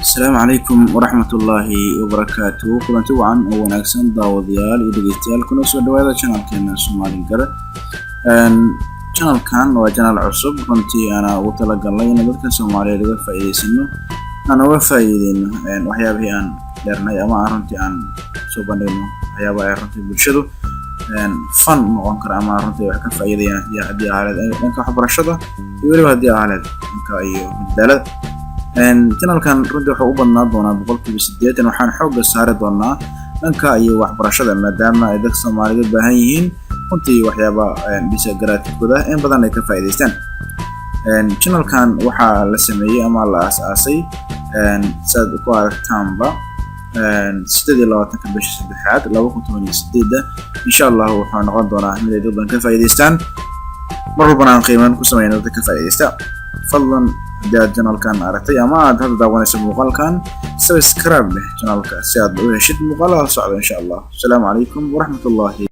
السلام عليكم ورحمة الله وبركاته. كلنتي وعن وناكسن داوديال إدريستيال كنا سو دوادا channel كنا Somali Gar channel kan waa channel cusub runtii ana ugu talagalay in dadka Soomaaliyeed uga faa'iideysano ana uga faa'iideyno waxyaabaha aan leernay ama runtii aan soo bandhigno waxyaabaha ay runtii bulshadu fun noqon kara ama runtii wax ka faa'iideeyaan haddii aalad dhanka waxbarashada iyo weliba haddii aalad dhanka iyo madadaalada channel kan runtii wuxuu u badnaan doonaa 80% waxaan xoogga saari doonaa dhanka iyo waxbarashada maadaama ay dadka Soomaaliyeed baahan yihiin runtii waxyaaba disagaraadkooda in badan ay ka faa'iideystaan channel kan waxaa la sameeyay ama la aasaasay sad ku aragtaanba 28 bisha 3 2018 insha Allah waxaa noqon doonaa mid ay dad badan ka faa'iideystaan mar walba aan qiimaan ku sameeyno dadka ka faa'iideysta fadlan hadii channel kan aragtay ama aad hadda daawanayso muuqaalkan subscribe leh channelka si aad u heshid muuqaalaha socda insha Allah. Assalamu alaykum wa rahmatullahi